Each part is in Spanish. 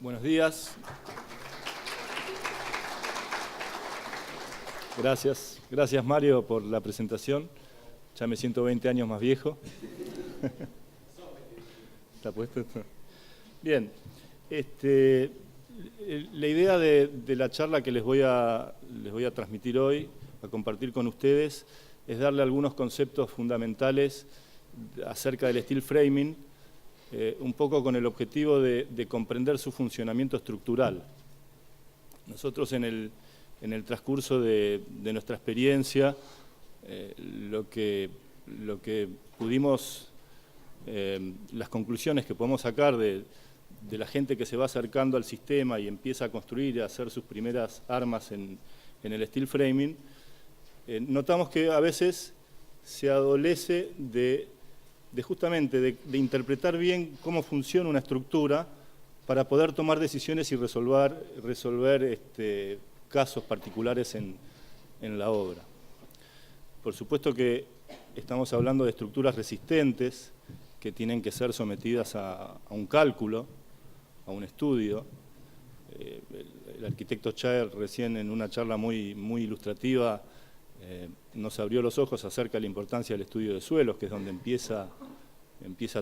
Buenos días. Gracias Mario por la presentación. Ya me siento 20 años más viejo. ¿Está puesto? Bien. La idea de la charla que les voy a transmitir hoy, a compartir con ustedes, es darle algunos conceptos fundamentales acerca del steel framing, un poco con el objetivo de comprender su funcionamiento estructural. Nosotros en el transcurso de nuestra experiencia, lo que pudimos, las conclusiones que podemos sacar de la gente que se va acercando al sistema y empieza a construir y a hacer sus primeras armas en el steel framing, notamos que a veces se adolece justamente de interpretar bien cómo funciona una estructura para poder tomar decisiones y resolver casos particulares en la obra. Por supuesto que estamos hablando de estructuras resistentes que tienen que ser sometidas a un cálculo, a un estudio. El arquitecto Chaer recién en una charla muy ilustrativa nos abrió los ojos acerca de la importancia del estudio de suelos, que es donde empieza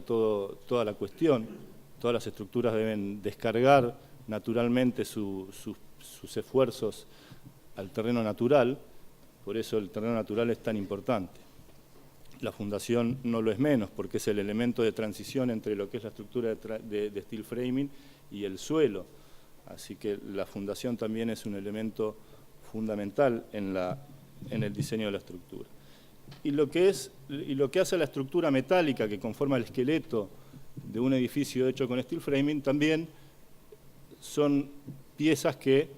toda la cuestión. Todas las estructuras deben descargar naturalmente sus esfuerzos al terreno natural, por eso el terreno natural es tan importante. La fundación no lo es menos, porque es el elemento de transición entre lo que es la estructura de steel framing y el suelo. Así que la fundación también es un elemento fundamental en el diseño de la estructura. Y lo que hace la estructura metálica que conforma el esqueleto de un edificio hecho con steel framing también son piezas que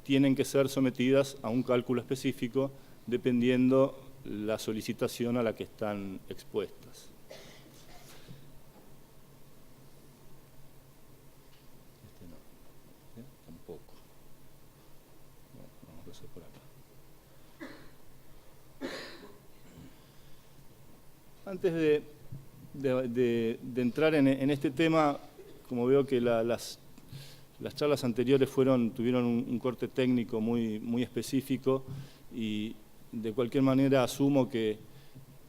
tienen que ser sometidas a un cálculo específico dependiendo la solicitación a la que están expuestas. Tampoco. Vamos a hacer por acá. Antes de entrar en este tema, como veo que las charlas anteriores tuvieron un corte técnico muy específico, y de cualquier manera asumo que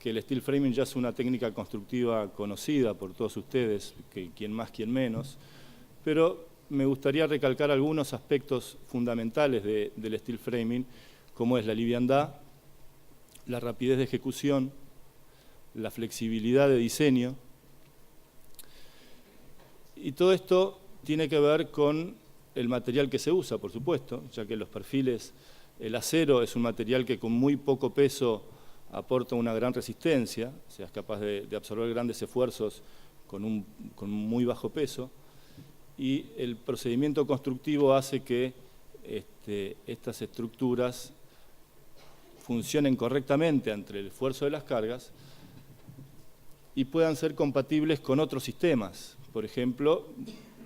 el steel framing ya es una técnica constructiva conocida por todos ustedes, que quien más, quien menos, pero me gustaría recalcar algunos aspectos fundamentales del steel framing, como es la liviandad, la rapidez de ejecución, la flexibilidad de diseño, y todo esto tiene que ver con el material que se usa, por supuesto, ya que los perfiles, el acero es un material que con muy poco peso aporta una gran resistencia, o sea, es capaz de absorber grandes esfuerzos con muy bajo peso, y el procedimiento constructivo hace que estas estructuras funcionen correctamente ante el esfuerzo de las cargas y puedan ser compatibles con otros sistemas. Por ejemplo,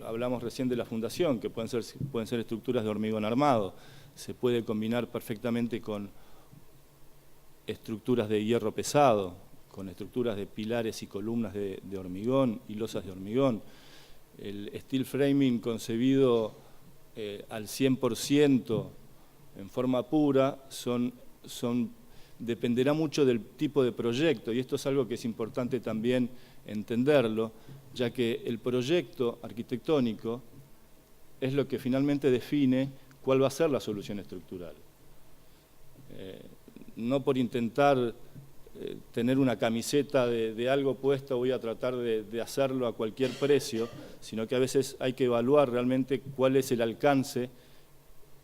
hablamos recién de la fundación, que pueden ser estructuras de hormigón armado. Se puede combinar perfectamente con estructuras de hierro pesado, con estructuras de pilares y columnas de hormigón y losas de hormigón. El steel framing concebido al 100% en forma pura dependerá mucho del tipo de proyecto, y esto es algo que es importante también entenderlo, ya que el proyecto arquitectónico es lo que finalmente define cuál va a ser la solución estructural. No por intentar tener una camiseta de algo puesto voy a tratar de hacerlo a cualquier precio, sino que a veces hay que evaluar realmente cuál es el alcance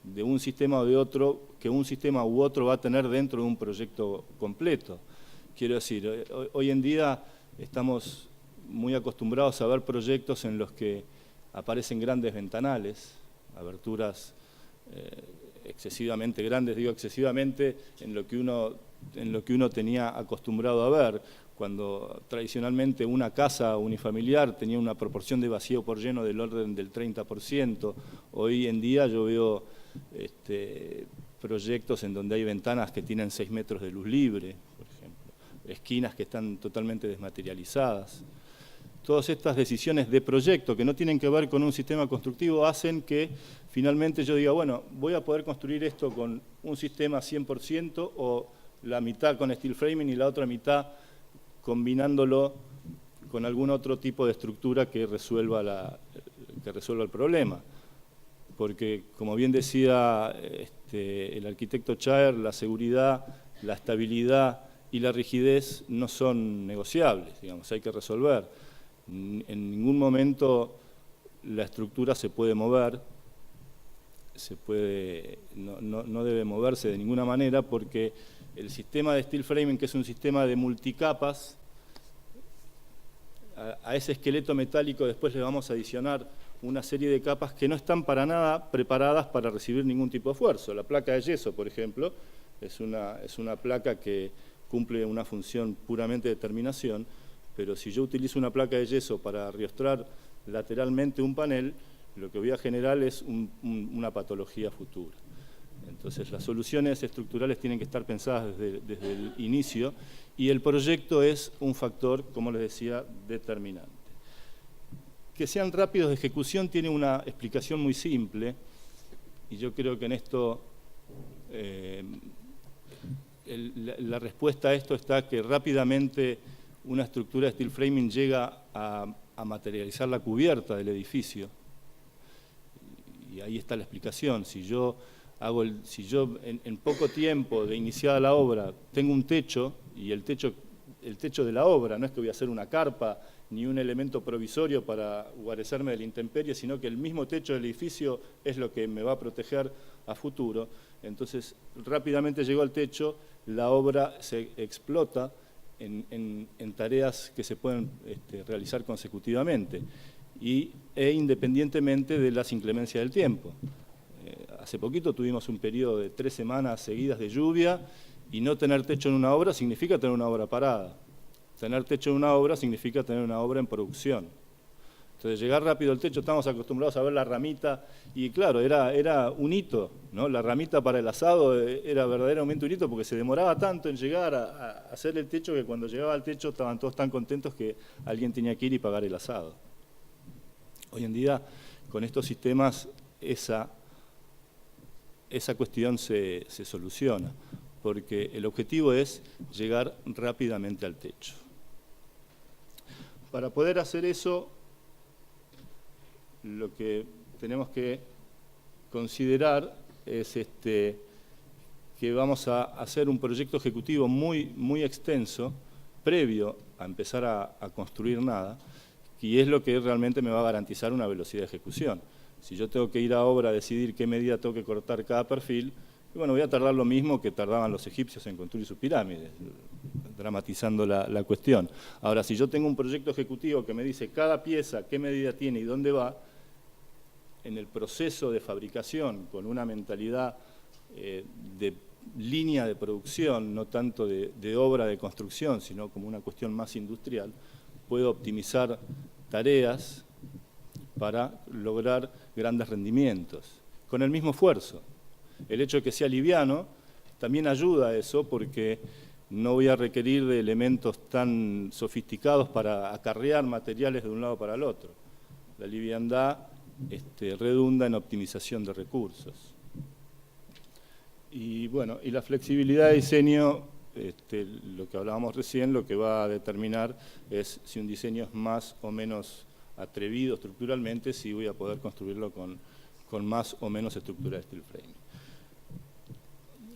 de un sistema o de otro, que un sistema u otro va a tener dentro de un proyecto completo. Quiero decir, hoy en día estamos muy acostumbrados a ver proyectos en los que aparecen grandes ventanales, aberturas excesivamente grandes, digo excesivamente en lo que uno tenía acostumbrado a ver, cuando tradicionalmente una casa unifamiliar tenía una proporción de vacío por lleno del orden del 30%, hoy en día yo veo proyectos en donde hay ventanas que tienen 6 metros de luz libre, por ejemplo, esquinas que están totalmente desmaterializadas. todas estas decisiones de proyecto que no tienen que ver con un sistema constructivo hacen que finalmente yo diga, bueno, voy a poder construir esto con un sistema 100% o la mitad con steel framing y la otra mitad combinándolo con algún otro tipo de estructura que resuelva el problema. Porque, como bien decía el arquitecto Chaer, la seguridad, la estabilidad y la rigidez no son negociables, digamos, hay que resolver. En ningún momento la estructura se puede mover, no debe moverse de ninguna manera, porque el sistema de steel framing, que es un sistema de multicapas, a ese esqueleto metálico después le vamos a adicionar una serie de capas que no están para nada preparadas para recibir ningún tipo de esfuerzo. La placa de yeso, por ejemplo, es una placa que cumple una función puramente de terminación, pero si yo utilizo una placa de yeso para riostrar lateralmente un panel, lo que voy a generar es una patología futura. Entonces, las soluciones estructurales tienen que estar pensadas desde el inicio, y el proyecto es un factor, como les decía, determinante. Que sean rápidos de ejecución tiene una explicación muy simple, y yo creo que en esto la respuesta a esto está que rápidamente una estructura de steel framing llega a materializar la cubierta del edificio, y ahí está la explicación. Si yo en poco tiempo de iniciada la obra tengo un techo, y el techo de la obra, no es que voy a hacer una carpa ni un elemento provisorio para guarecerme de la intemperie, sino que el mismo techo del edificio es lo que me va a proteger a futuro. Entonces, rápidamente llegó al techo, la obra se explota en tareas que se pueden realizar consecutivamente e independientemente de las inclemencias del tiempo. Hace poquito tuvimos un periodo de 3 semanas seguidas de lluvia, y no tener techo en una obra significa tener una obra parada. Tener techo en una obra significa tener una obra en producción. Entonces, llegar rápido al techo, estamos acostumbrados a ver la ramita, y claro, era un hito, ¿no? La ramita para el asado era verdaderamente un hito, porque se demoraba tanto en llegar a hacer el techo que cuando llegaba al techo estaban todos tan contentos que alguien tenía que ir y pagar el asado. Hoy en día, con estos sistemas, esa cuestión se soluciona, porque el objetivo es llegar rápidamente al techo. Para poder hacer eso, lo que tenemos que considerar es que vamos a hacer un proyecto ejecutivo muy extenso, previo a empezar a construir nada, y es lo que realmente me va a garantizar una velocidad de ejecución. Si yo tengo que ir a obra a decidir qué medida tengo que cortar cada perfil, bueno, voy a tardar lo mismo que tardaban los egipcios en construir sus pirámides, dramatizando la cuestión. Ahora, si yo tengo un proyecto ejecutivo que me dice cada pieza, qué medida tiene y dónde va, en el proceso de fabricación, con una mentalidad de línea de producción, no tanto de obra de construcción, sino como una cuestión más industrial, puedo optimizar tareas para lograr grandes rendimientos, con el mismo esfuerzo. El hecho de que sea liviano también ayuda a eso, porque no voy a requerir de elementos tan sofisticados para acarrear materiales de un lado para el otro. La liviandad redunda en optimización de recursos. Y bueno, y la flexibilidad de diseño, lo que hablábamos recién, lo que va a determinar es si un diseño es más o menos atrevido estructuralmente, si voy a poder construirlo con más o menos estructura de steel framing.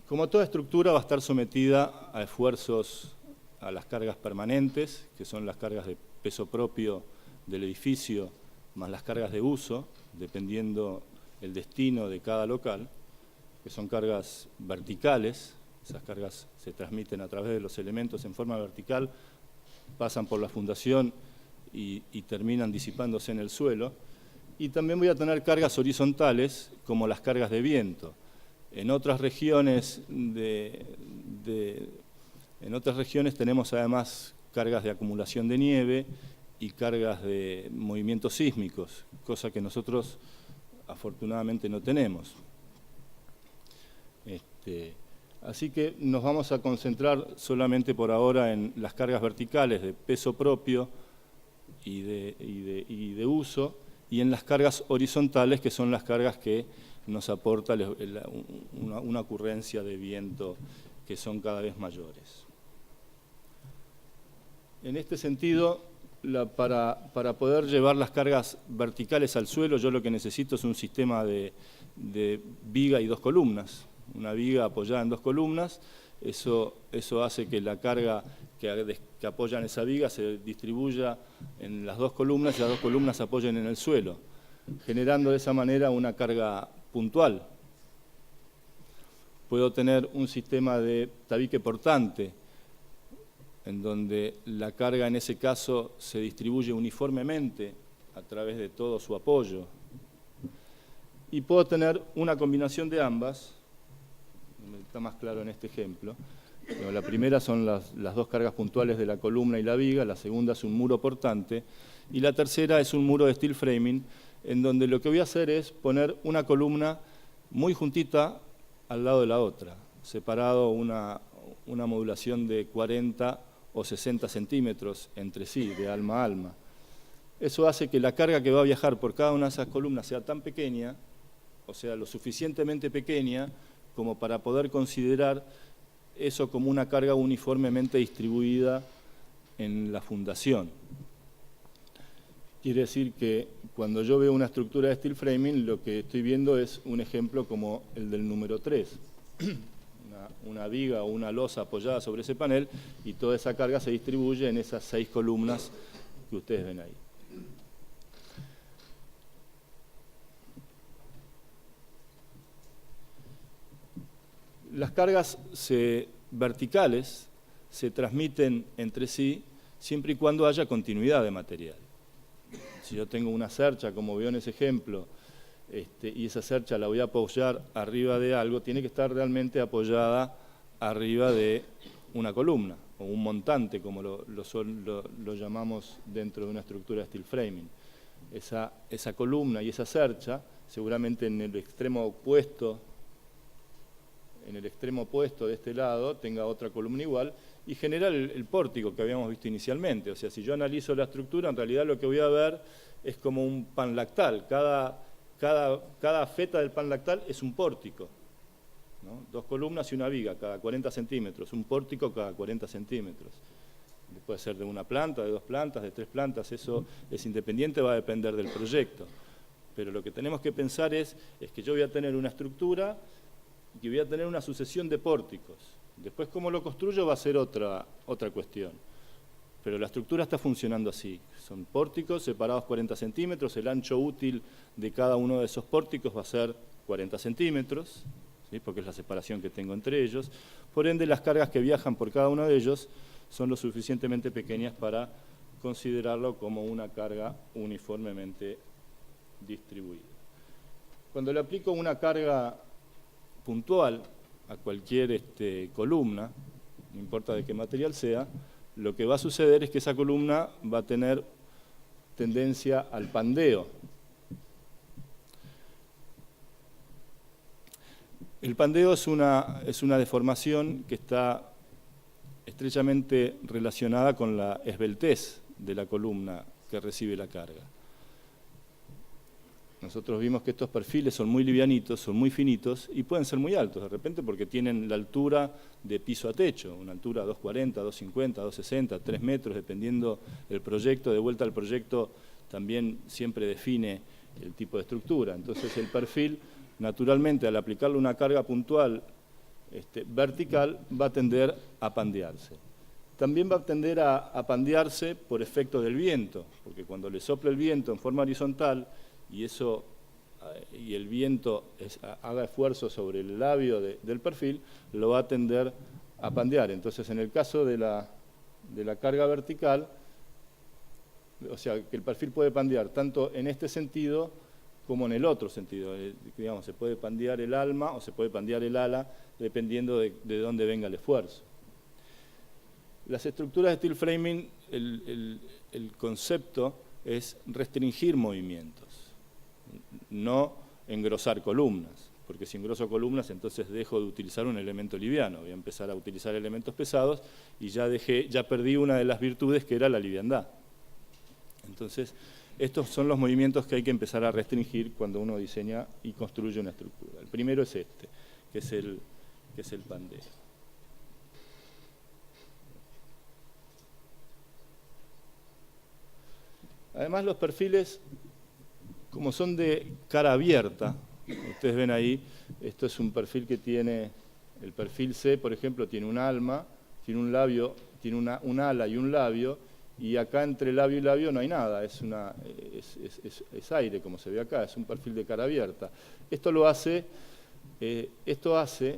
Como toda estructura va a estar sometida a esfuerzos, a las cargas permanentes, que son las cargas de peso propio del edificio, más las cargas de uso, dependiendo el destino de cada local, que son cargas verticales. Esas cargas se transmiten a través de los elementos en forma vertical, pasan por la fundación y terminan disipándose en el suelo. Y también voy a tener cargas horizontales, como las cargas de viento. En otras regiones tenemos además cargas de acumulación de nieve y cargas de movimientos sísmicos, cosa que nosotros afortunadamente no tenemos. Así que nos vamos a concentrar solamente por ahora en las cargas verticales de peso propio y de uso, y en las cargas horizontales, que son las cargas que nos aporta una ocurrencia de viento que son cada vez mayores. En este sentido, para poder llevar las cargas verticales al suelo, yo lo que necesito es un sistema de viga y 2 columnas. Una viga apoyada en 2 columnas, eso hace que la carga que apoya en esa viga se distribuya en las 2 columnas y las 2 columnas se apoyen en el suelo, generando de esa manera una carga puntual. Puedo tener un sistema de tabique portante, en donde la carga en ese caso se distribuye uniformemente a través de todo su apoyo. Y puedo tener una combinación de ambas, está más claro en este ejemplo. La primera son las 2 cargas puntuales de la columna y la viga, la segunda es un muro portante, y la tercera es un muro de steel framing, en donde lo que voy a hacer es poner una columna muy juntita al lado de la otra, separado una modulación de 40 o 60 centímetros entre sí, de alma a alma. Eso hace que la carga que va a viajar por cada una de esas columnas sea tan pequeña, o sea, lo suficientemente pequeña como para poder considerar eso como una carga uniformemente distribuida en la fundación. Quiere decir que cuando yo veo una estructura de steel framing, lo que estoy viendo es un ejemplo como el del número 3. Una viga o una losa apoyada sobre ese panel y toda esa carga se distribuye en esas 6 columnas que ustedes ven ahí. Las cargas verticales se transmiten entre sí siempre y cuando haya continuidad de material. Si yo tengo una cercha, como veo en ese ejemplo, y esa cercha la voy a apoyar arriba de algo, tiene que estar realmente apoyada arriba de una columna, o un montante, como lo llamamos dentro de una estructura de steel framing. Esa columna y esa cercha, seguramente en el extremo opuesto de este lado, tenga otra columna igual, y genera el pórtico que habíamos visto inicialmente. O sea, si yo analizo la estructura, en realidad lo que voy a ver es como un pan lactal. Cada feta del pan lactal es un pórtico, ¿no? 2 columnas y una viga cada 40 centímetros, un pórtico cada 40 centímetros. Puede ser de una planta, de 2 plantas, de 3 plantas, eso es independiente, va a depender del proyecto. Pero lo que tenemos que pensar es que yo voy a tener una estructura y que voy a tener una sucesión de pórticos. Después cómo lo construyo va a ser otra cuestión. Pero la estructura está funcionando así. Son pórticos separados 40 centímetros, el ancho útil de cada uno de esos pórticos va a ser 40 centímetros, ¿sí? Porque es la separación que tengo entre ellos. Por ende, las cargas que viajan por cada uno de ellos son lo suficientemente pequeñas para considerarlo como una carga uniformemente distribuida. Cuando le aplico una carga puntual a cualquier columna, no importa de qué material sea, lo que va a suceder es que esa columna va a tener tendencia al pandeo. El pandeo es una deformación que está estrechamente relacionada con la esbeltez de la columna que recibe la carga. Nosotros vimos que estos perfiles son muy livianitos, son muy finitos y pueden ser muy altos de repente porque tienen la altura de piso a techo, una altura 2,40, 2,50, 2,60, 3 metros, dependiendo del proyecto. De vuelta al proyecto también siempre define el tipo de estructura. Entonces el perfil, naturalmente, al aplicarle una carga puntual vertical, va a tender a pandearse. También va a tender a pandearse por efecto del viento, porque cuando le sopla el viento en forma horizontal, y el viento haga esfuerzo sobre el labio del perfil, lo va a tender a pandear. Entonces, en el caso de la carga vertical, o sea, que el perfil puede pandear tanto en este sentido como en el otro sentido. Digamos, se puede pandear el alma o se puede pandear el ala, dependiendo de dónde venga el esfuerzo. Las estructuras de steel framing, el concepto es restringir movimientos, no engrosar columnas, porque si engroso columnas entonces dejo de utilizar un elemento liviano, voy a empezar a utilizar elementos pesados y ya perdí una de las virtudes que era la liviandad. Entonces, estos son los movimientos que hay que empezar a restringir cuando uno diseña y construye una estructura. El primero es este, que es el pandero. Además, los perfiles, como son de cara abierta, ustedes ven ahí, esto es un perfil que tiene, el perfil C, por ejemplo, tiene un alma, tiene un labio, tiene un ala y un labio, y acá entre labio y labio no hay nada, es aire, como se ve acá, es un perfil de cara abierta. Esto hace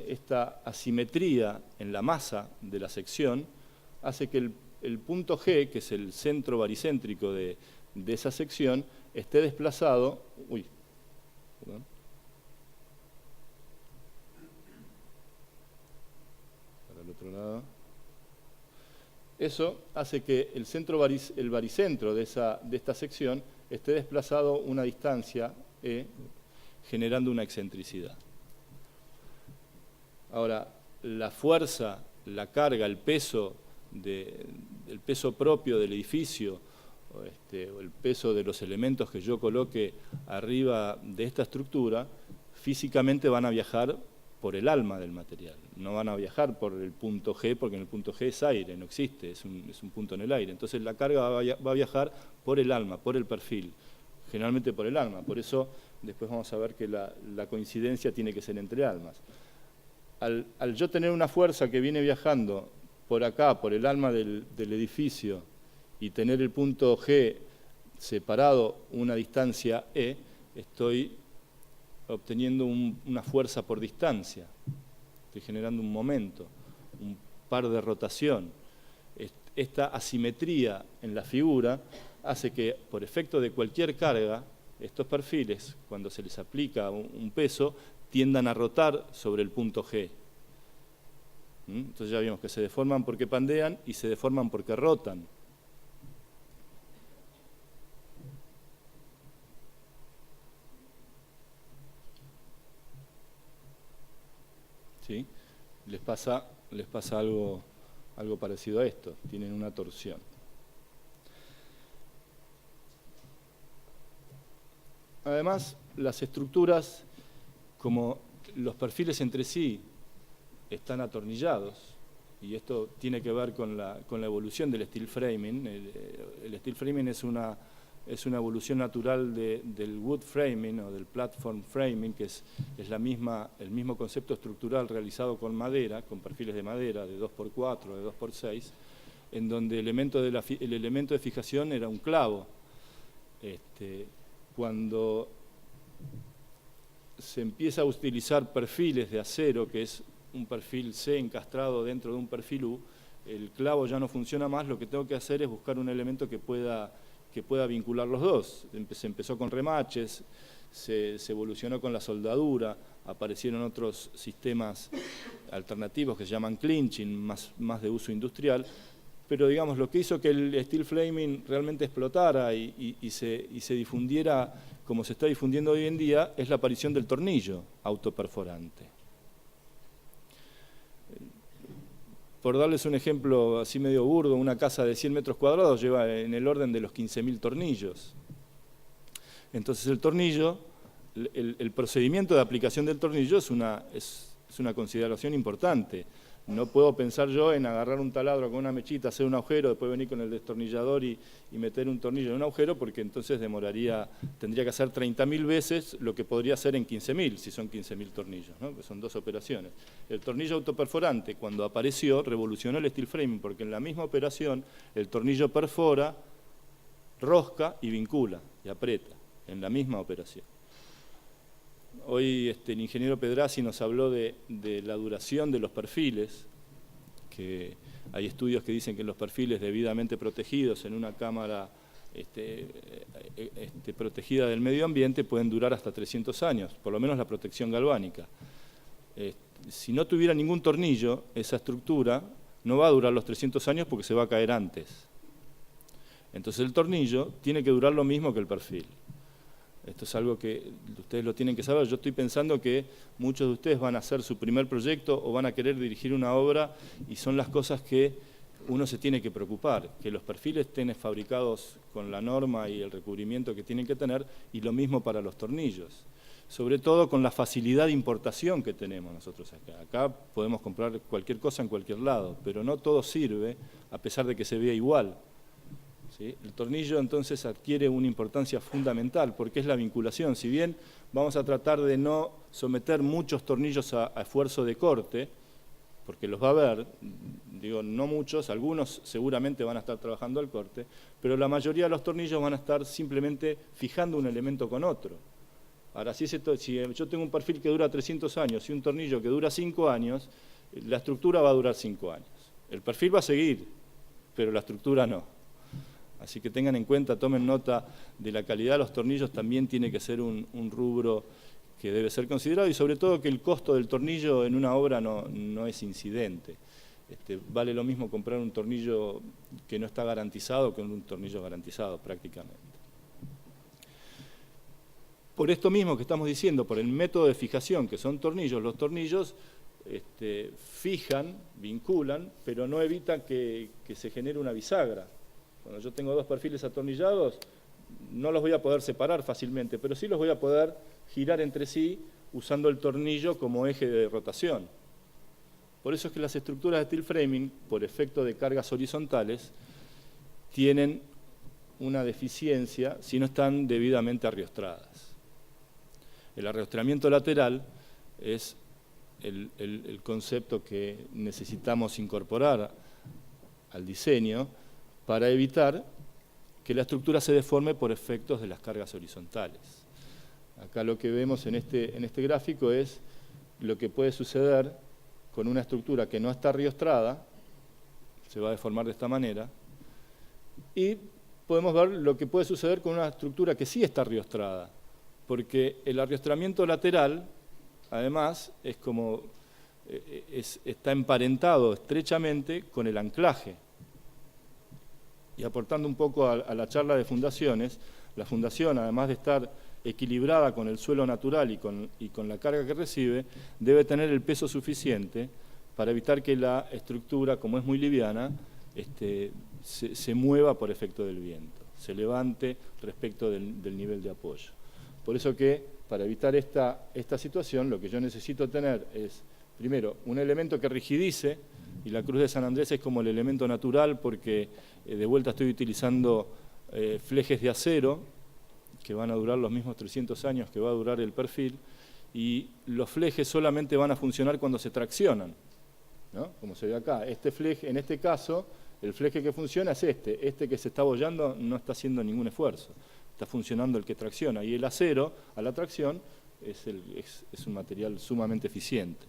esta asimetría en la masa de la sección, hace que el punto G, que es el centro baricéntrico de esa sección, esté desplazado, para el otro lado. Eso hace que el baricentro de esta sección esté desplazado una distancia E, generando una excentricidad. Ahora, la fuerza, la carga, el peso propio del edificio, o el peso de los elementos que yo coloque arriba de esta estructura, físicamente van a viajar por el alma del material, no van a viajar por el punto G, porque en el punto G es aire, no existe, es un punto en el aire. Entonces la carga va a viajar por el alma, por el perfil, generalmente por el alma. Por eso después vamos a ver que la coincidencia tiene que ser entre almas. Al yo tener una fuerza que viene viajando por acá, por el alma del edificio, y tener el punto G separado una distancia E, estoy obteniendo una fuerza por distancia, estoy generando un momento, un par de rotación. Esta asimetría en la figura hace que, por efecto de cualquier carga, estos perfiles, cuando se les aplica un peso, tiendan a rotar sobre el punto G. Entonces ya vimos que se deforman porque pandean y se deforman porque rotan. ¿Sí? Les pasa algo parecido a esto, tienen una torsión. Además, las estructuras, como los perfiles entre sí están atornillados, y esto tiene que ver con la evolución del steel framing. El steel framing es una evolución natural del wood framing o del platform framing, que es el mismo concepto estructural realizado con madera, con perfiles de madera de 2x4, de 2x6, en donde el elemento de fijación era un clavo. Cuando se empieza a utilizar perfiles de acero, que es un perfil C encastrado dentro de un perfil U, el clavo ya no funciona más, lo que tengo que hacer es buscar un elemento que pueda vincular los dos. Se empezó con remaches, se evolucionó con la soldadura, aparecieron otros sistemas alternativos que se llaman clinching, más de uso industrial, pero digamos, lo que hizo que el steel framing realmente explotara y se difundiera como se está difundiendo hoy en día es la aparición del tornillo autoperforante. Por darles un ejemplo así medio burdo, una casa de 100 metros cuadrados lleva en el orden de los 15.000 tornillos. Entonces el tornillo, el procedimiento de aplicación del tornillo es una consideración importante. No puedo pensar yo en agarrar un taladro con una mechita, hacer un agujero, después venir con el destornillador y meter un tornillo en un agujero, porque entonces tendría que hacer 30.000 veces lo que podría hacer en 15.000, si son 15.000 tornillos, ¿no? Que son dos operaciones. El tornillo autoperforante, cuando apareció, revolucionó el steel framing, porque en la misma operación el tornillo perfora, rosca y vincula, y aprieta, en la misma operación. Hoy el ingeniero Pedrazzi nos habló de la duración de los perfiles, que hay estudios que dicen que los perfiles debidamente protegidos en una cámara protegida del medio ambiente pueden durar hasta 300 años, por lo menos la protección galvánica. Si no tuviera ningún tornillo, esa estructura no va a durar los 300 años porque se va a caer antes. Entonces el tornillo tiene que durar lo mismo que el perfil. Esto es algo que ustedes lo tienen que saber. Yo estoy pensando que muchos de ustedes van a hacer su primer proyecto o van a querer dirigir una obra y son las cosas que uno se tiene que preocupar, que los perfiles estén fabricados con la norma y el recubrimiento que tienen que tener, y lo mismo para los tornillos. Sobre todo con la facilidad de importación que tenemos nosotros acá. Acá podemos comprar cualquier cosa en cualquier lado, pero no todo sirve, a pesar de que se vea igual. ¿Sí? El tornillo entonces adquiere una importancia fundamental, porque es la vinculación. Si bien vamos a tratar de no someter muchos tornillos a esfuerzo de corte, porque los va a haber, digo, no muchos, algunos seguramente van a estar trabajando al corte, pero la mayoría de los tornillos van a estar simplemente fijando un elemento con otro. Ahora, si yo tengo un perfil que dura 300 años y un tornillo que dura 5 años, la estructura va a durar 5 años. El perfil va a seguir, pero la estructura no. Así que tengan en cuenta, tomen nota de la calidad de los tornillos, también tiene que ser un rubro que debe ser considerado, y sobre todo que el costo del tornillo en una obra no es incidente. Vale lo mismo comprar un tornillo que no está garantizado que un tornillo garantizado prácticamente. Por esto mismo que estamos diciendo, por el método de fijación que son tornillos, los tornillos fijan, vinculan, pero no evitan que se genere una bisagra. Cuando yo tengo dos perfiles atornillados, no los voy a poder separar fácilmente, pero sí los voy a poder girar entre sí usando el tornillo como eje de rotación. Por eso es que las estructuras de steel framing, por efecto de cargas horizontales, tienen una deficiencia si no están debidamente arriostradas. El arriostramiento lateral es el concepto que necesitamos incorporar al diseño para evitar que la estructura se deforme por efectos de las cargas horizontales. Acá lo que vemos en este gráfico es lo que puede suceder con una estructura que no está arriostrada, se va a deformar de esta manera, y podemos ver lo que puede suceder con una estructura que sí está arriostrada, porque el arriostramiento lateral, además, está emparentado estrechamente con el anclaje. Y aportando un poco a la charla de fundaciones, la fundación, además de estar equilibrada con el suelo natural y con la carga que recibe, debe tener el peso suficiente para evitar que la estructura, como es muy liviana, se mueva por efecto del viento, se levante respecto del nivel de apoyo. Por eso que, para evitar esta situación, lo que yo necesito tener es, primero, un elemento que rigidice, y la Cruz de San Andrés es como el elemento natural porque de vuelta estoy utilizando flejes de acero que van a durar los mismos 300 años que va a durar el perfil, y los flejes solamente van a funcionar cuando se traccionan, ¿no? Como se ve acá, este fleje, en este caso, el fleje que funciona es este que se está abollando no está haciendo ningún esfuerzo, está funcionando el que tracciona, y el acero a la tracción es un material sumamente eficiente.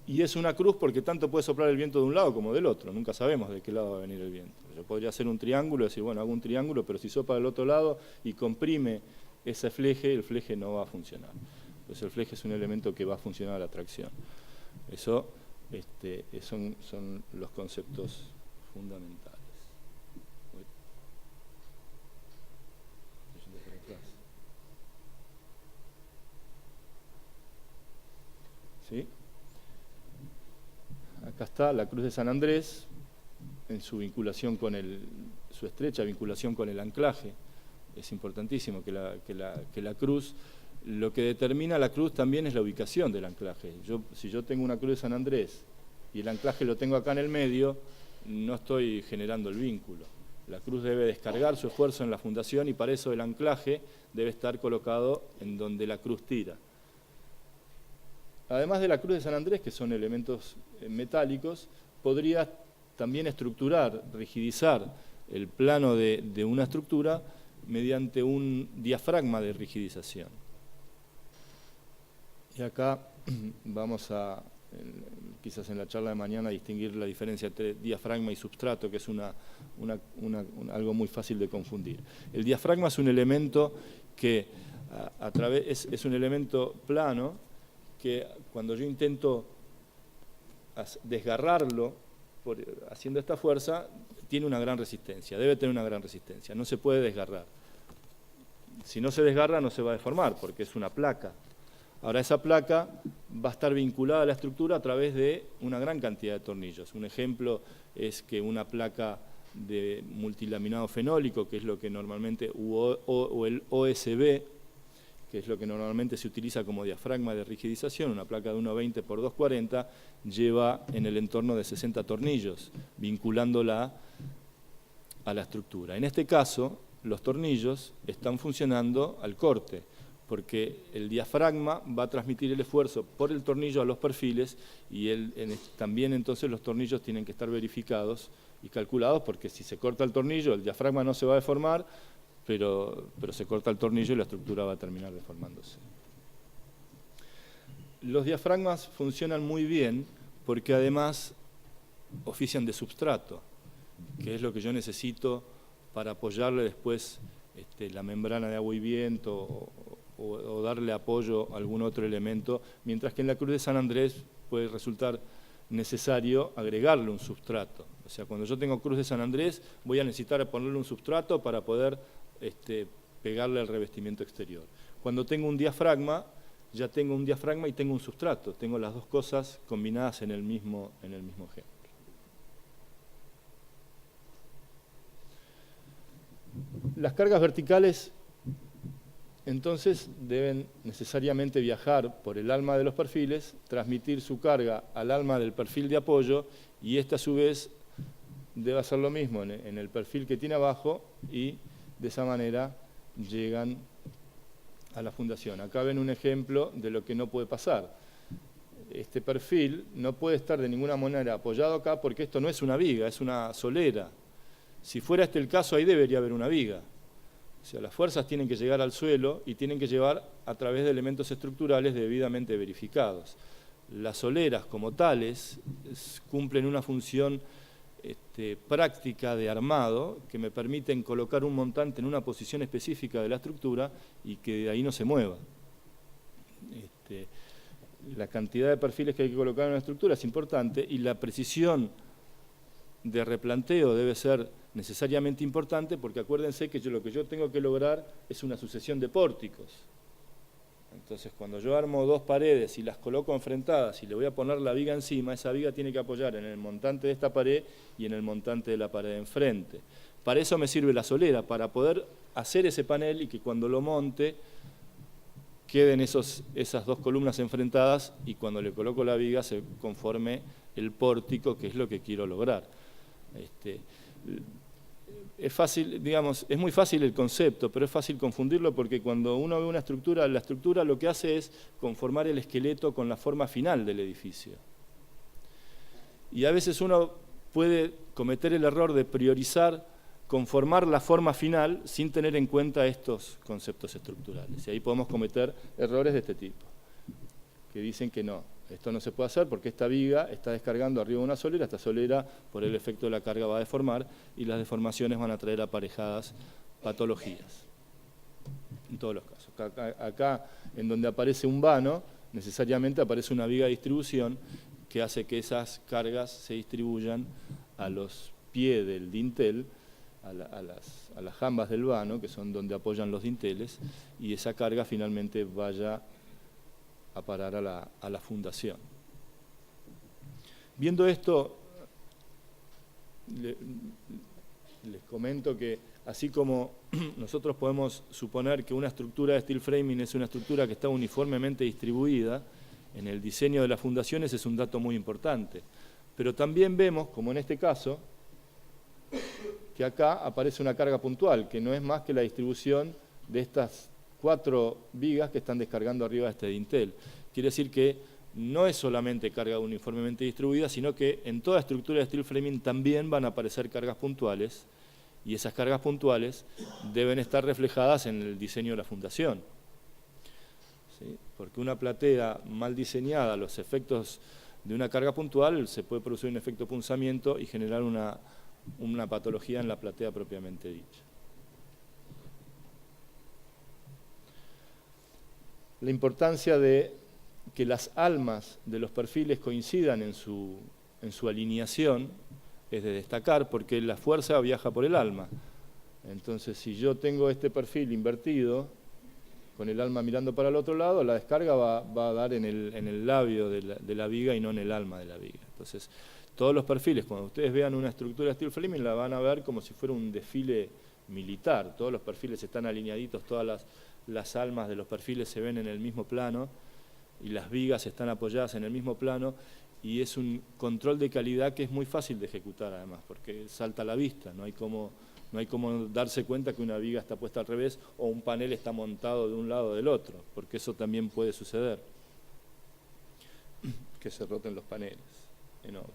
Y es una cruz porque tanto puede soplar el viento de un lado como del otro, nunca sabemos de qué lado va a venir el viento. Yo podría hacer un triángulo y decir, bueno, hago un triángulo, pero si sopla del otro lado y comprime ese fleje, el fleje no va a funcionar. Entonces el fleje es un elemento que va a funcionar a la tracción. Eso son los conceptos fundamentales. ¿Sí? Acá está la Cruz de San Andrés, en su vinculación su estrecha vinculación con el anclaje. Es importantísimo que la cruz, lo que determina la cruz también es la ubicación del anclaje. Si yo tengo una Cruz de San Andrés y el anclaje lo tengo acá en el medio, no estoy generando el vínculo. La cruz debe descargar su esfuerzo en la fundación y para eso el anclaje debe estar colocado en donde la cruz tira. Además de la Cruz de San Andrés, que son elementos metálicos, podría también estructurar, rigidizar el plano de una estructura mediante un diafragma de rigidización. Y acá vamos a, quizás en la charla de mañana, distinguir la diferencia entre diafragma y substrato, que es algo muy fácil de confundir. El diafragma es un elemento que es un elemento plano, que cuando yo intento desgarrarlo haciendo esta fuerza, tiene una gran resistencia, debe tener una gran resistencia, no se puede desgarrar. Si no se desgarra no se va a deformar porque es una placa. Ahora esa placa va a estar vinculada a la estructura a través de una gran cantidad de tornillos. Un ejemplo es que una placa de multilaminado fenólico, que es lo que normalmente, o el OSB, que es lo que normalmente se utiliza como diafragma de rigidización, una placa de 1,20 por 2,40, lleva en el entorno de 60 tornillos, vinculándola a la estructura. En este caso, los tornillos están funcionando al corte, porque el diafragma va a transmitir el esfuerzo por el tornillo a los perfiles y también entonces los tornillos tienen que estar verificados y calculados, porque si se corta el tornillo, el diafragma no se va a deformar, pero se corta el tornillo y la estructura va a terminar deformándose. Los diafragmas funcionan muy bien porque además ofician de substrato, que es lo que yo necesito para apoyarle después la membrana de agua y viento o darle apoyo a algún otro elemento, mientras que en la cruz de San Andrés puede resultar necesario agregarle un substrato. O sea, cuando yo tengo cruz de San Andrés voy a necesitar ponerle un substrato para poder pegarle al revestimiento exterior. Cuando tengo un diafragma, ya tengo un diafragma y tengo un substrato, tengo las dos cosas combinadas en el mismo ejemplo. Las cargas verticales entonces deben necesariamente viajar por el alma de los perfiles, transmitir su carga al alma del perfil de apoyo y este a su vez debe hacer lo mismo en el perfil que tiene abajo y de esa manera llegan a la fundación. Acá ven un ejemplo de lo que no puede pasar. Este perfil no puede estar de ninguna manera apoyado acá porque esto no es una viga, es una solera. Si fuera este el caso, ahí debería haber una viga. O sea, las fuerzas tienen que llegar al suelo y tienen que llevar a través de elementos estructurales debidamente verificados. Las soleras como tales cumplen una función práctica de armado que me permiten colocar un montante en una posición específica de la estructura y que de ahí no se mueva. La cantidad de perfiles que hay que colocar en una estructura es importante y la precisión de replanteo debe ser necesariamente importante porque acuérdense que lo que yo tengo que lograr es una sucesión de pórticos. Entonces, cuando yo armo dos paredes y las coloco enfrentadas y le voy a poner la viga encima, esa viga tiene que apoyar en el montante de esta pared y en el montante de la pared de enfrente. Para eso me sirve la solera, para poder hacer ese panel y que cuando lo monte queden esas dos columnas enfrentadas y cuando le coloco la viga se conforme el pórtico, que es lo que quiero lograr. Es fácil, digamos, es muy fácil el concepto, pero es fácil confundirlo porque cuando uno ve una estructura, la estructura lo que hace es conformar el esqueleto con la forma final del edificio. Y a veces uno puede cometer el error de priorizar, conformar la forma final sin tener en cuenta estos conceptos estructurales. Y ahí podemos cometer errores de este tipo, que dicen que no. Esto no se puede hacer porque esta viga está descargando arriba de una solera, esta solera por el efecto de la carga va a deformar y las deformaciones van a traer aparejadas patologías, en todos los casos. Acá en donde aparece un vano, necesariamente aparece una viga de distribución que hace que esas cargas se distribuyan a los pies del dintel, a las jambas del vano, que son donde apoyan los dinteles, y esa carga finalmente vaya a parar a la fundación. Viendo esto, les comento que así como nosotros podemos suponer que una estructura de steel framing es una estructura que está uniformemente distribuida, en el diseño de las fundaciones es un dato muy importante. Pero también vemos, como en este caso, que acá aparece una carga puntual, que no es más que la distribución de estas 4 vigas que están descargando arriba de este dintel. Quiere decir que no es solamente carga uniformemente distribuida, sino que en toda estructura de steel framing también van a aparecer cargas puntuales y esas cargas puntuales deben estar reflejadas en el diseño de la fundación. ¿Sí? Porque una platea mal diseñada, los efectos de una carga puntual, se puede producir un efecto punzamiento y generar una patología en la platea propiamente dicha. La importancia de que las almas de los perfiles coincidan en su alineación es de destacar porque la fuerza viaja por el alma. Entonces, si yo tengo este perfil invertido, con el alma mirando para el otro lado, la descarga va a dar en el labio de la viga y no en el alma de la viga. Entonces, todos los perfiles, cuando ustedes vean una estructura steel framing, la van a ver como si fuera un desfile militar. Todos los perfiles están alineaditos, todas las almas de los perfiles se ven en el mismo plano y las vigas están apoyadas en el mismo plano, y es un control de calidad que es muy fácil de ejecutar además, porque salta a la vista, no hay como darse cuenta que una viga está puesta al revés o un panel está montado de un lado o del otro, porque eso también puede suceder, que se roten los paneles en obra.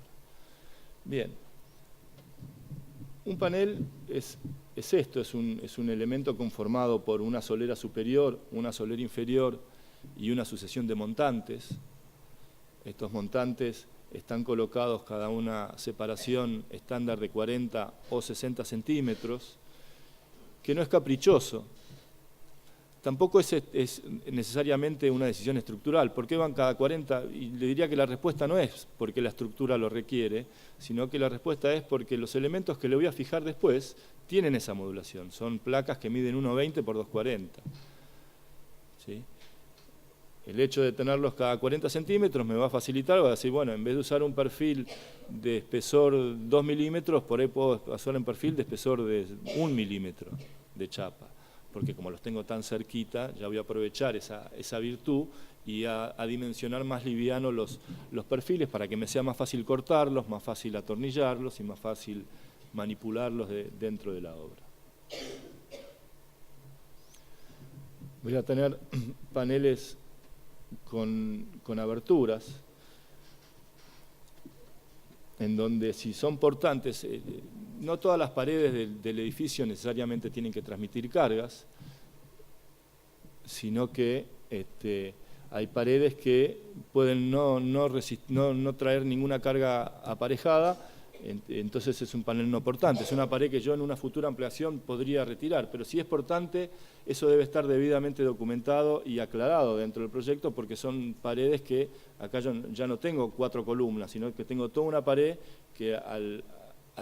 Bien, un panel es esto, es un elemento conformado por una solera superior, una solera inferior y una sucesión de montantes. Estos montantes están colocados cada una separación estándar de 40 o 60 centímetros, que no es caprichoso. Tampoco es necesariamente una decisión estructural. ¿Por qué van cada 40? Y le diría que la respuesta no es porque la estructura lo requiere, sino que la respuesta es porque los elementos que le voy a fijar después tienen esa modulación. Son placas que miden 1,20 por 2,40. ¿Sí? El hecho de tenerlos cada 40 centímetros me va a facilitar, va a decir, bueno, en vez de usar un perfil de espesor 2 milímetros, por ahí puedo usar un perfil de espesor de 1 milímetro de chapa, porque como los tengo tan cerquita, ya voy a aprovechar esa virtud y a dimensionar más liviano los perfiles para que me sea más fácil cortarlos, más fácil atornillarlos y más fácil manipularlos dentro de la obra. Voy a tener paneles con aberturas, en donde si son portantes, no todas las paredes del edificio necesariamente tienen que transmitir cargas, sino que hay paredes que pueden no traer ninguna carga aparejada, entonces es un panel no portante. Es una pared que yo en una futura ampliación podría retirar, pero si es portante, eso debe estar debidamente documentado y aclarado dentro del proyecto, porque son paredes que acá yo ya no tengo 4 columnas, sino que tengo toda una pared que al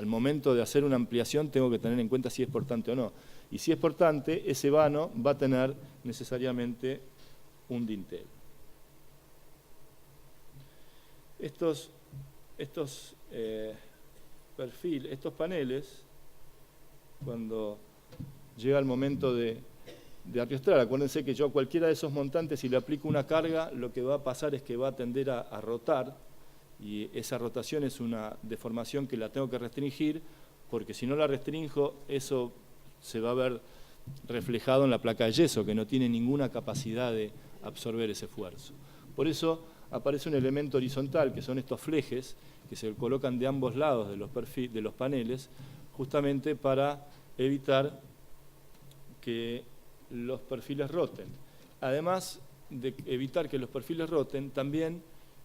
momento de hacer una ampliación tengo que tener en cuenta si es portante o no. Y si es portante, ese vano va a tener necesariamente un dintel. Estos paneles, cuando llega el momento de arrastrar, acuérdense que yo a cualquiera de esos montantes, si le aplico una carga, lo que va a pasar es que va a tender a rotar, y esa rotación es una deformación que la tengo que restringir, porque si no la restringo, eso se va a ver reflejado en la placa de yeso, que no tiene ninguna capacidad de absorber ese esfuerzo. Por eso aparece un elemento horizontal, que son estos flejes, que se colocan de ambos lados de los paneles, justamente para evitar que los perfiles roten. Además de evitar que los perfiles roten, también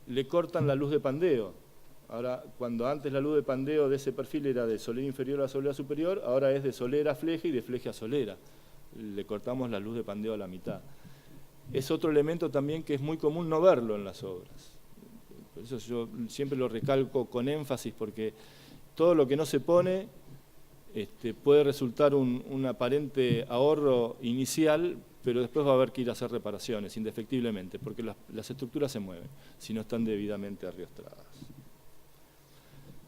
le cortan la luz de pandeo. Ahora, cuando antes la luz de pandeo de ese perfil era de solera inferior a solera superior, ahora es de solera a fleje y de fleje a solera. Le cortamos la luz de pandeo a la mitad. Es otro elemento también que es muy común no verlo en las obras. Por eso yo siempre lo recalco con énfasis, porque todo lo que no se pone puede resultar un aparente ahorro inicial, pero después va a haber que ir a hacer reparaciones, indefectiblemente, porque las estructuras se mueven si no están debidamente arriostradas.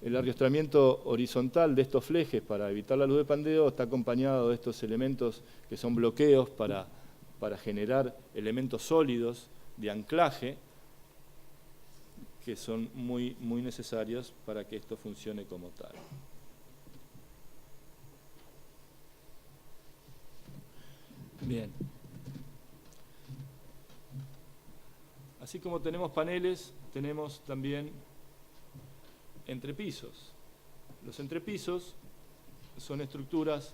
El arriostramiento horizontal de estos flejes para evitar la luz de pandeo está acompañado de estos elementos que son bloqueos para generar elementos sólidos de anclaje, que son muy necesarios para que esto funcione como tal. Bien. Así como tenemos paneles, tenemos también entrepisos. Los entrepisos son estructuras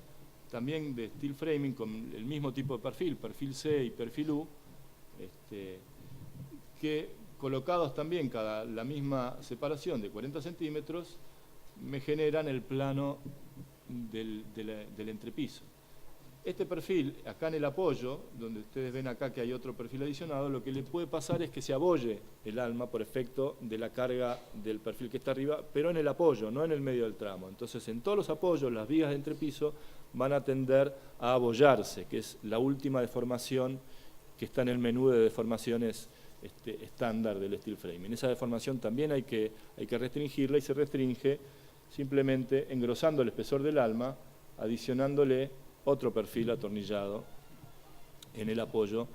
también de steel framing con el mismo tipo de perfil C y perfil U, que colocados también la misma separación de 40 centímetros, me generan el plano del entrepiso. Este perfil, acá en el apoyo, donde ustedes ven acá que hay otro perfil adicionado, lo que le puede pasar es que se abolle el alma por efecto de la carga del perfil que está arriba, pero en el apoyo, no en el medio del tramo. Entonces, en todos los apoyos, las vigas de entrepiso van a tender a abollarse, que es la última deformación que está en el menú de deformaciones estándar del steel framing. Esa deformación también hay que restringirla, y se restringe simplemente engrosando el espesor del alma, adicionándole otro perfil atornillado en el apoyo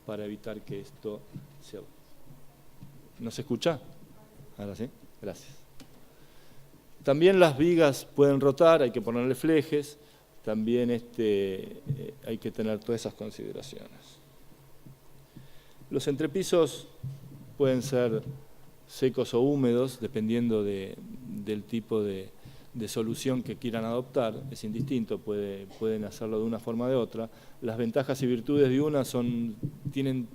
para evitar que esto se... ¿No se escucha? Ahora sí, gracias. También las vigas pueden rotar, hay que ponerle flejes, también hay que tener todas esas consideraciones. Los entrepisos pueden ser secos o húmedos, dependiendo del tipo de solución que quieran adoptar, es indistinto, pueden hacerlo de una forma o de otra. Las ventajas y virtudes de una tienen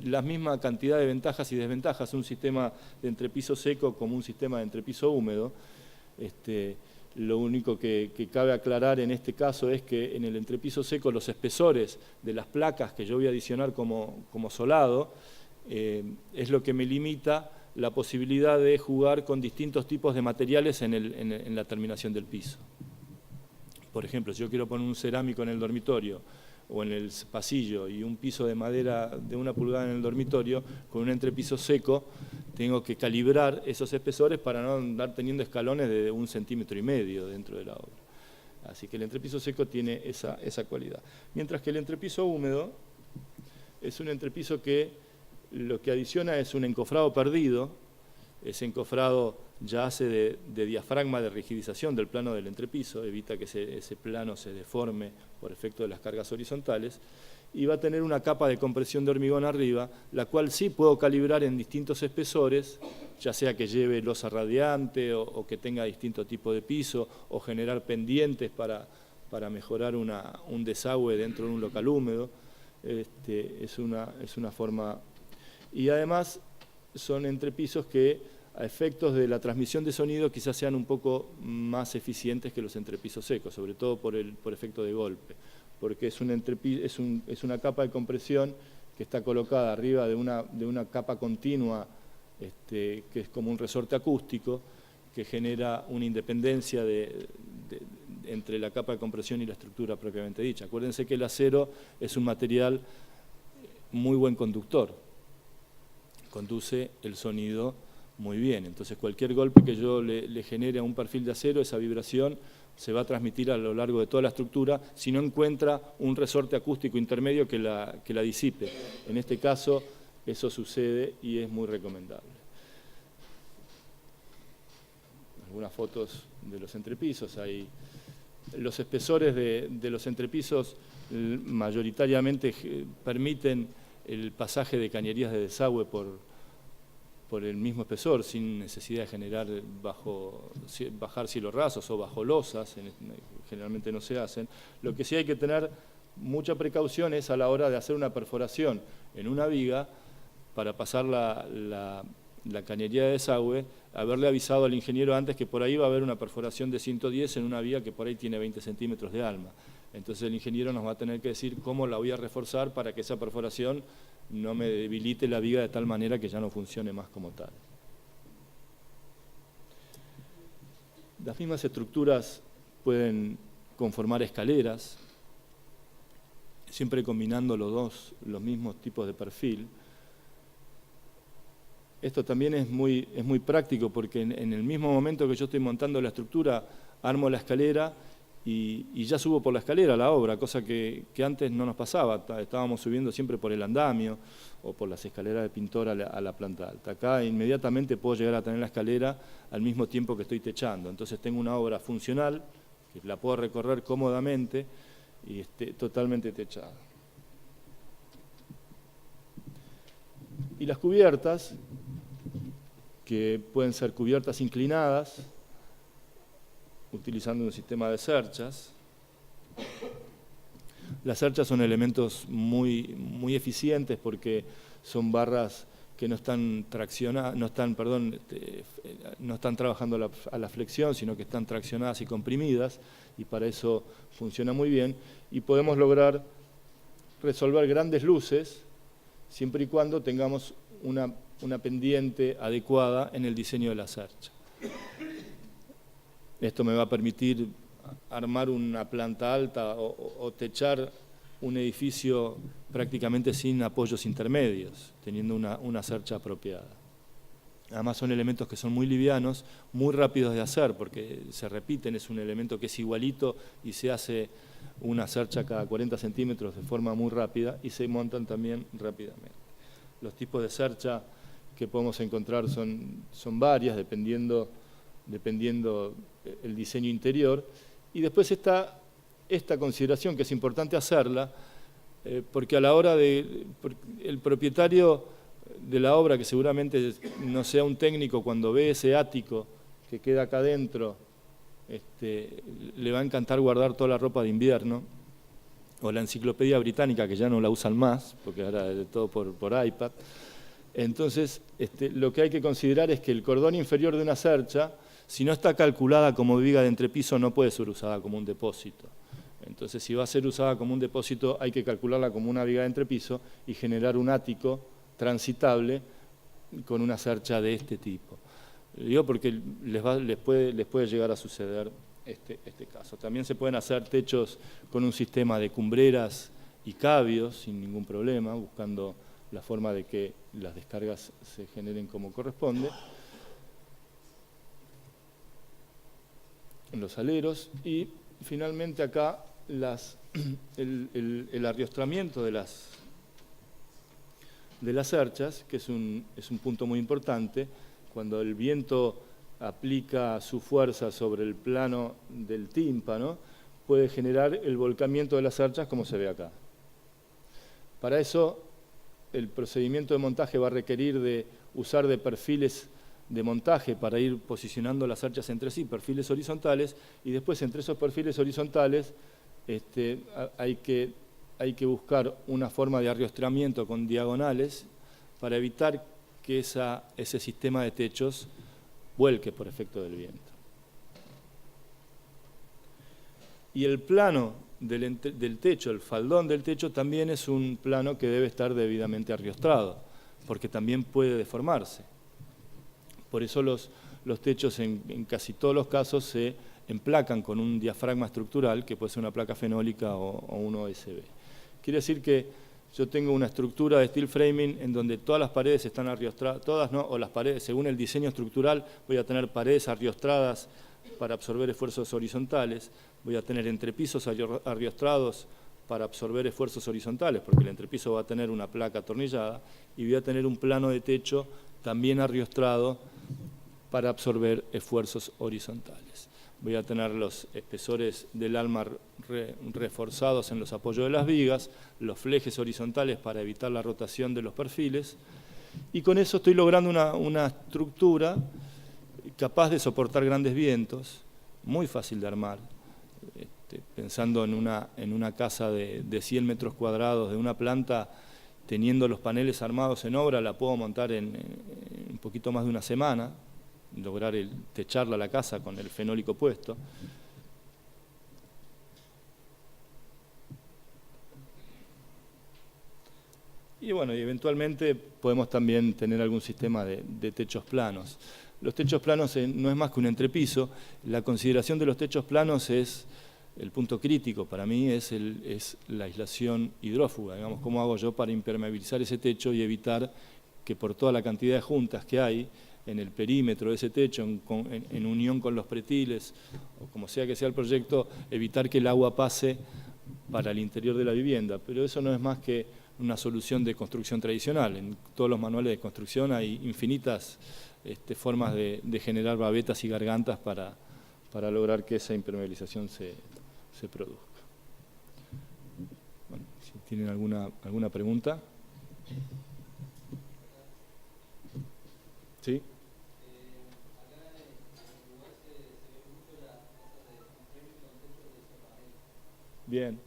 la misma cantidad de ventajas y desventajas, un sistema de entrepiso seco como un sistema de entrepiso húmedo. Lo único que cabe aclarar en este caso es que en el entrepiso seco los espesores de las placas que yo voy a adicionar como solado es lo que me limita la posibilidad de jugar con distintos tipos de materiales en la terminación del piso. Por ejemplo, si yo quiero poner un cerámico en el dormitorio o en el pasillo y un piso de madera de 1 pulgada en el dormitorio, con un entrepiso seco tengo que calibrar esos espesores para no andar teniendo escalones de 1,5 centímetros dentro de la obra. Así que el entrepiso seco tiene esa cualidad. Mientras que el entrepiso húmedo es un entrepiso que lo que adiciona es un encofrado perdido. Ese encofrado ya hace de diafragma de rigidización del plano del entrepiso, evita que ese plano se deforme por efecto de las cargas horizontales, y va a tener una capa de compresión de hormigón arriba, la cual sí puedo calibrar en distintos espesores, ya sea que lleve losa radiante o que tenga distinto tipo de piso, o generar pendientes para mejorar un desagüe dentro de un local húmedo. Es una forma... Y además son entrepisos que a efectos de la transmisión de sonido quizás sean un poco más eficientes que los entrepisos secos, sobre todo por efecto de golpe, porque es una capa de compresión que está colocada arriba de una capa continua que es como un resorte acústico, que genera una independencia entre la capa de compresión y la estructura propiamente dicha. Acuérdense que el acero es un material muy buen conductor, conduce el sonido muy bien, entonces cualquier golpe que yo le genere a un perfil de acero, esa vibración se va a transmitir a lo largo de toda la estructura si no encuentra un resorte acústico intermedio que la disipe. En este caso eso sucede y es muy recomendable. Algunas fotos de los entrepisos. Los espesores de los entrepisos mayoritariamente permiten el pasaje de cañerías de desagüe por el mismo espesor, sin necesidad de generar bajar cielos rasos o bajo losas, generalmente no se hacen. Lo que sí hay que tener mucha precaución es a la hora de hacer una perforación en una viga para pasar la cañería de desagüe, haberle avisado al ingeniero antes que por ahí va a haber una perforación de 110 en una viga que por ahí tiene 20 centímetros de alma. Entonces el ingeniero nos va a tener que decir cómo la voy a reforzar para que esa perforación no me debilite la viga de tal manera que ya no funcione más como tal. Las mismas estructuras pueden conformar escaleras, siempre combinando los mismos tipos de perfil. Esto también es muy práctico porque en el mismo momento que yo estoy montando la estructura, armo la escalera y ya subo por la escalera a la obra, cosa que antes no nos pasaba, estábamos subiendo siempre por el andamio o por las escaleras de pintor a la planta alta. Acá inmediatamente puedo llegar a tener la escalera al mismo tiempo que estoy techando, entonces tengo una obra funcional, que la puedo recorrer cómodamente y totalmente techada. Y las cubiertas, que pueden ser cubiertas inclinadas, utilizando un sistema de cerchas. Las cerchas son elementos muy eficientes porque son barras que no están trabajando a la flexión, sino que están traccionadas y comprimidas, y para eso funciona muy bien. Y podemos lograr resolver grandes luces siempre y cuando tengamos una pendiente adecuada en el diseño de la cercha. Esto me va a permitir armar una planta alta o techar un edificio prácticamente sin apoyos intermedios, teniendo una cercha apropiada. Además son elementos que son muy livianos, muy rápidos de hacer, porque se repiten, es un elemento que es igualito y se hace una cercha cada 40 centímetros de forma muy rápida y se montan también rápidamente. Los tipos de cercha que podemos encontrar son varias, dependiendo el diseño interior. Y después está esta consideración que es importante hacerla, porque a la hora el propietario de la obra, que seguramente no sea un técnico, cuando ve ese ático que queda acá adentro, le va a encantar guardar toda la ropa de invierno, o la enciclopedia británica, que ya no la usan más, porque ahora es todo por iPad. Entonces, lo que hay que considerar es que el cordón inferior de una cercha, si no está calculada como viga de entrepiso, no puede ser usada como un depósito. Entonces, si va a ser usada como un depósito, hay que calcularla como una viga de entrepiso y generar un ático transitable con una cercha de este tipo. Digo porque les puede llegar a suceder este caso. También se pueden hacer techos con un sistema de cumbreras y cabios sin ningún problema, buscando la forma de que las descargas se generen como corresponde. En los aleros. Y finalmente acá el arriostramiento de las cerchas, que es un punto muy importante. Cuando el viento aplica su fuerza sobre el plano del tímpano, puede generar el volcamiento de las cerchas como se ve acá. Para eso, el procedimiento de montaje va a requerir de usar de perfiles de montaje para ir posicionando las cerchas entre sí, perfiles horizontales, y después entre esos perfiles horizontales hay que buscar una forma de arriostramiento con diagonales para evitar que ese sistema de techos vuelque por efecto del viento. Y el plano del techo, el faldón del techo, también es un plano que debe estar debidamente arriostrado, porque también puede deformarse. Por eso los techos en casi todos los casos se emplacan con un diafragma estructural, que puede ser una placa fenólica o un OSB. Quiere decir que yo tengo una estructura de steel framing en donde todas las paredes están arriostradas, todas no, o las paredes, según el diseño estructural, voy a tener paredes arriostradas para absorber esfuerzos horizontales, voy a tener entrepisos arriostrados para absorber esfuerzos horizontales, porque el entrepiso va a tener una placa atornillada, y voy a tener un plano de techo también arriostrado para absorber esfuerzos horizontales. Voy a tener los espesores del alma reforzados en los apoyos de las vigas, los flejes horizontales para evitar la rotación de los perfiles, y con eso estoy logrando una estructura capaz de soportar grandes vientos, muy fácil de armar. Pensando en una casa de 100 metros cuadrados de una planta, teniendo los paneles armados en obra, la puedo montar en un poquito más de una semana, lograr techarla la casa con el fenólico puesto. Y bueno, y eventualmente podemos también tener algún sistema de techos planos. Los techos planos no es más que un entrepiso. La consideración de los techos planos es el punto crítico para mí, es la aislación hidrófuga. Digamos, ¿cómo hago yo para impermeabilizar ese techo y evitar que por toda la cantidad de juntas que hay en el perímetro de ese techo, en unión con los pretiles, o como sea que sea el proyecto, evitar que el agua pase para el interior de la vivienda? Pero eso no es más que una solución de construcción tradicional. En todos los manuales de construcción hay infinitas formas de generar babetas y gargantas para lograr que esa impermeabilización se produzca. Bueno, si tienen alguna pregunta. ¿Sí? Bien.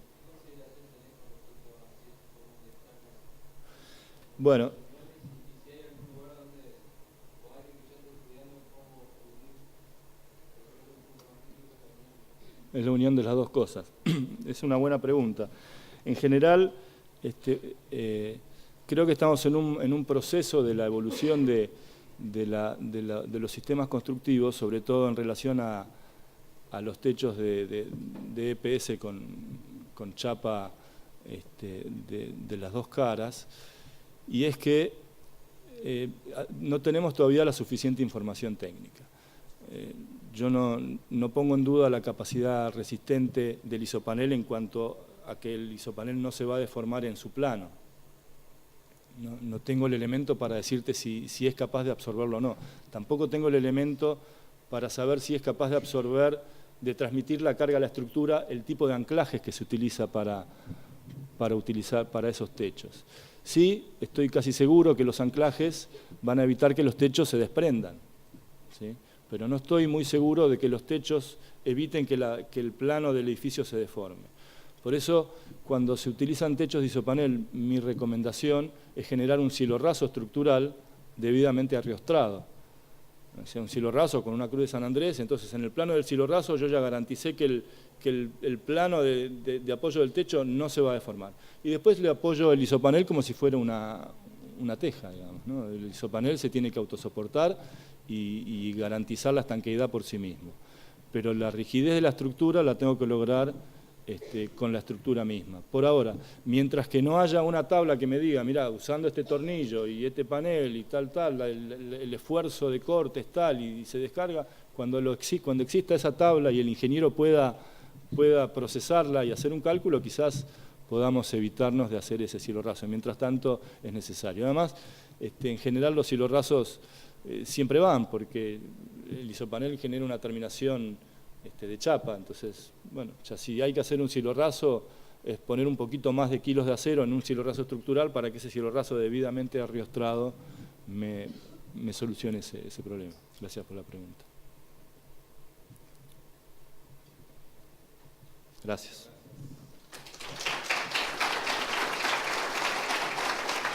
Bueno, es la unión de las dos cosas. Es una buena pregunta. En general, creo que estamos en un proceso de la evolución de los sistemas constructivos, sobre todo en relación a los techos de EPS con chapa de las dos caras, y es que no tenemos todavía la suficiente información técnica. Yo no pongo en duda la capacidad resistente del isopanel en cuanto a que el isopanel no se va a deformar en su plano. No tengo el elemento para decirte si es capaz de absorberlo o no. Tampoco tengo el elemento para saber si es capaz de absorber, de transmitir la carga a la estructura, el tipo de anclajes que se utiliza para esos techos. Sí, estoy casi seguro que los anclajes van a evitar que los techos se desprendan, ¿sí? Pero no estoy muy seguro de que los techos eviten que el plano del edificio se deforme. Por eso, cuando se utilizan techos de isopanel, mi recomendación es generar un cielo raso estructural debidamente arriostrado. O sea, un cielo raso con una cruz de San Andrés, entonces en el plano del cielo raso yo ya garanticé que el plano de apoyo del techo no se va a deformar. Y después le apoyo el isopanel como si fuera una teja, digamos, ¿no? El isopanel se tiene que autosoportar y garantizar la estanqueidad por sí mismo. Pero la rigidez de la estructura la tengo que lograr con la estructura misma. Por ahora, mientras que no haya una tabla que me diga, mirá, usando este tornillo y este panel y tal, el esfuerzo de corte es tal y se descarga, cuando exista esa tabla y el ingeniero pueda procesarla y hacer un cálculo, quizás podamos evitarnos de hacer ese cielo raso. Mientras tanto, es necesario. Además, en general los cielos rasos siempre van, porque el isopanel genera una terminación de chapa, entonces, bueno, ya si hay que hacer un cielo raso, es poner un poquito más de kilos de acero en un cielo raso estructural para que ese cielo raso debidamente arriostrado me solucione ese problema. Gracias por la pregunta. Gracias.